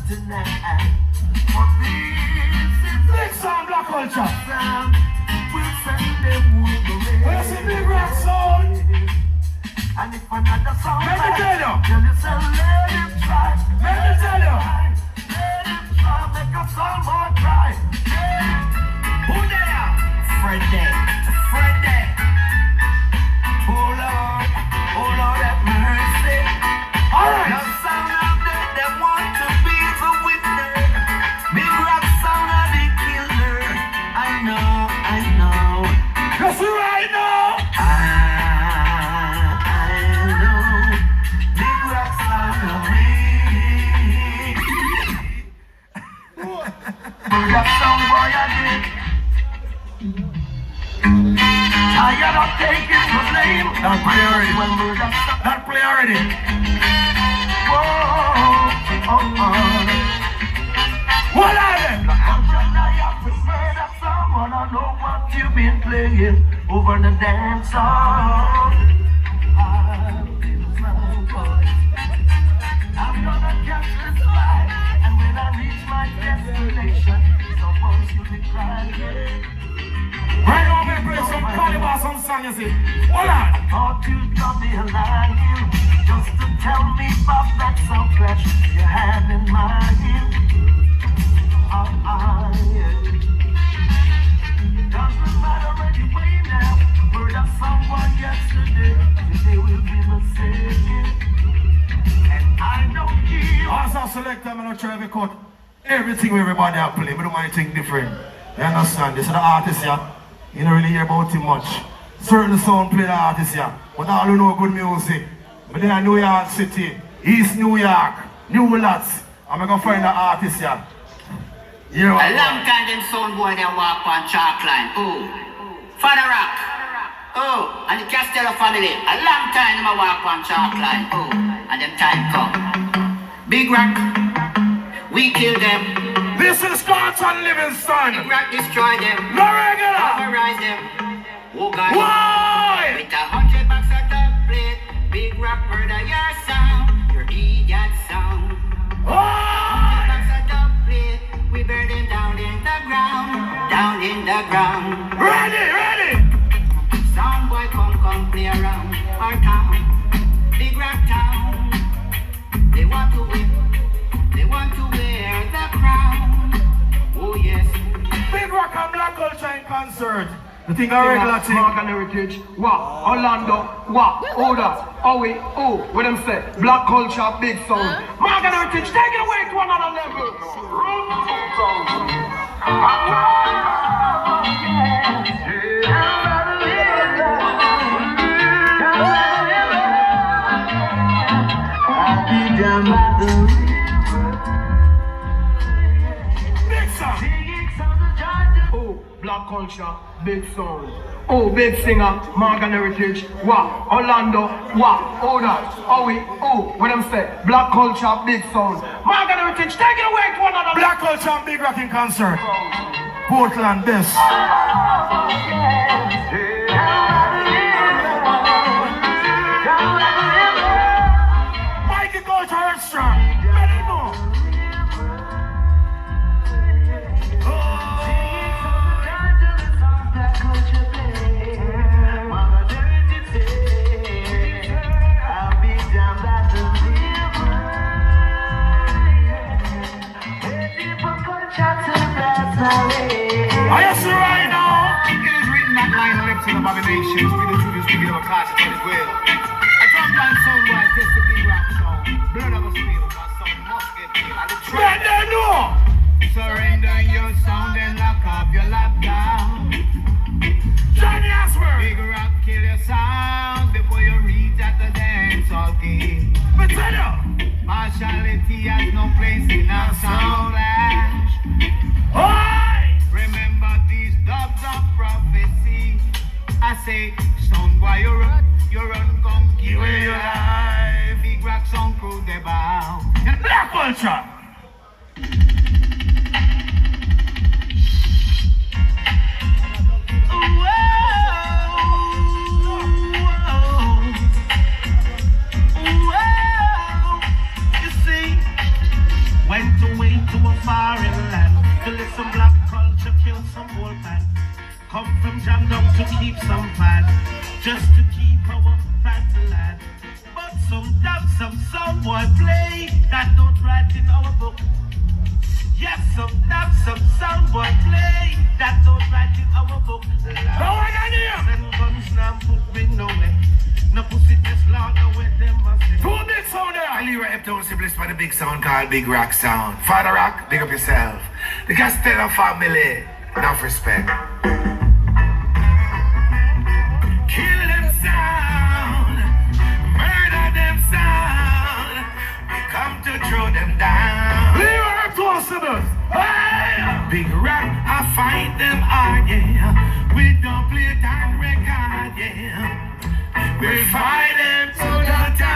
tonight. For this is Big sound, Black Culture. We'll send them away. Where's the big rock sound? And if another song Let me tell you. tell you so let him try. Let me tell you. Let him try, make a song more cry. Who there? Friday. Oh Lord, have mercy. All right. The sound of them want to be the winner. Big rock sound of the killer. I know. Yes, right now. I know. Big rock sound of me. That sound boy I did. Tired of taking the blame. Not play already. When murder sound. Not play already. What are they? I know what you've been playing over the dance hall. I'm gonna catch this flight, and when I reach my destination, someone's gonna be crying. Right now, we play some Caliber, some song, you see. Hold on. Thought you'd drop me a line just to tell me about that some flesh you had in mind. Doesn't matter anyway now. Word of someone yesterday, today will be the same. And I don't care. Also, select them and try to cut everything with everybody are playing. We don't mind anything different. You understand? This is the artist here. You don't really hear about him much. Certain sound play the artist here. But all you know good music. But then New York City, East New York, New Lots. I'm going to find the artist here. A long time them sound boy they walk on chalk line. Oh, Father Rock. Oh, and the Castello family. A long time them walk on chalk line. Oh, and them time come. Big Rock, we kill them. This is Spartan Livingston. Big Rock destroy them. No regular. Override them. Oh God. Why? With 100 bucks at the plate. Big Rock murder your sound. Your idiot sound. Why? 100 bucks at the plate. We burn them down in the ground. Down in the ground. Ready. Sound boy come play around our town. Big Rock town. They want to win. They want to wear the crown. Oh yes. Big Rock and Black Culture in concert. The thing a regular thing. Mark and Heritage, what? Orlando, what? Order, Owie, oh, what them say? Black Culture, big sound. Mark and Heritage, take it away to another level. Big sound. Oh, Black Culture, big sound. Oh, big singer, Mark and Heritage, what? Orlando, what? Order, Owie, oh, what them say? Black Culture, big sound. Mark and Heritage, take it away to another level. Black Culture and Big Rock in concert. Portland, best. Mikey Culture Extra. Let it know. I see right now. It is written that line lips and abominations, we the truth is speaking of a class as well. A drum line sound like this, the Big Rock sound. Blood of a spill, my sound must get killed. And the truth. Let them know. Surrender your sound and lock up your lockdown. Johnny Asper. Big Rock, kill your sound before you reach at the dance hall gate. But tell you. Partiality has no place in our sound ash. Oi! Remember these dogs of prophecy. I say, sound boy, you run, come give away your life. Big Rock sound crew, they bow. Black Culture. You see, when to come from jam down to keep some fat, just to keep our fat lad. But some sound boy play that don't write in our book. Yes, some sound boy play that don't write in our book. Send guns now, put bring no way. No pussy just loud away them must say. Two big sound there. I leave Eptown Siblings for the big sound called Big Rock Sound. Father Rock, big up yourself. The Castello family, enough respect. Kill them sound, murder them sound. We come to throw them down. Leave Eptown Siblings. Hey! Big Rock, I fight them hard, yeah. We don't play time record, yeah. We fight them to the top.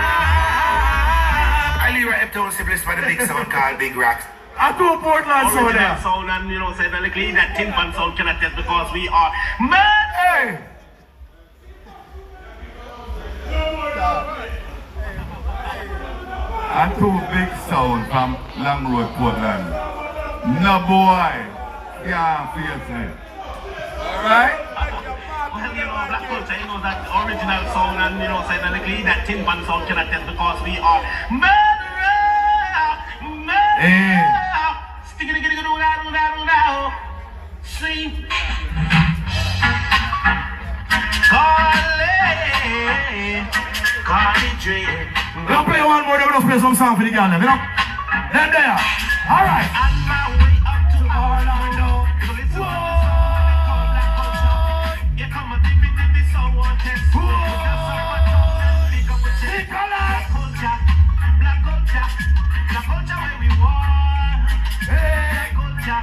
I leave Eptown Siblings for the big sound called Big Rocks. I do Portland sound Original there. sound, and you know, say the little that tin pan sound cannot test because we are mad. Hey! And two big sound from Long Road, Portland. No boy, can't face it. Alright? Well, you know, black culture, you know, that original sound, and you know, say the little that tin pan sound cannot test because we are murderer. Hey. See? Call it Dre. We'll play one more, then we'll play some song for the girl, you know? Then there. Alright. On my way up to Orlando. So listen to the song they call black culture. Here come a dippy someone test. That's how I talk and pick up a check. Black culture, black culture, black culture where we want. Black culture,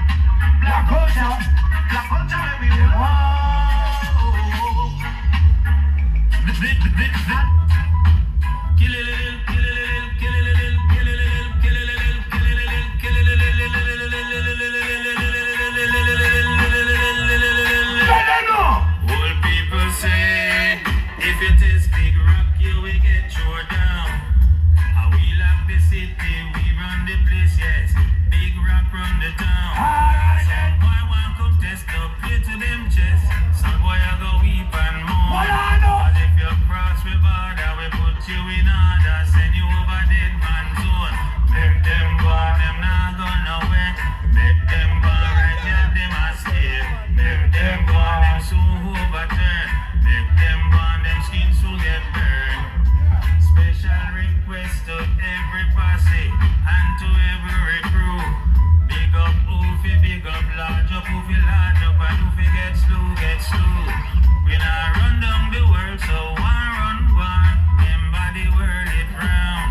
black culture, black culture where we want. Old people say, if it is Big Rock, you will get tore down. How we love the city, we run the place, yes. Big Rock run the town. Some boy want come test up, play to them chest. Some boy a go weep and mourn. But if you cross the border, we put you in order, send you over dead man zone. Make them go, them not go nowhere. Make them go right here, them a stay. Make them go, them soon overturn. Make them go, them skin soon get burned. Special request to every posse and to every crew. Big up Oofy, big up large up, Oofy large up, and Oofy get slow, get slow. We not run down the world, so one run one. Remember the world it round,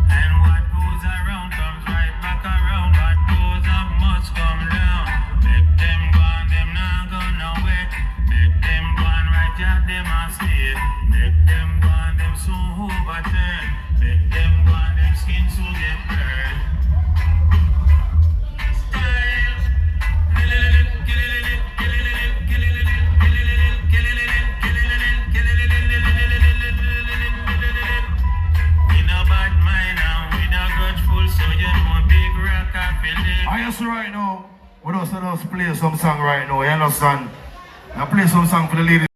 and what goes around comes right back around. What goes up must come down. Make them go on, them not go nowhere. Make them go on right here, them a stay. Make them go on, them soon overturn. Make them go on, them skin soon get burned. I just right now, we just play some song right now, you understand? I play some song for the ladies.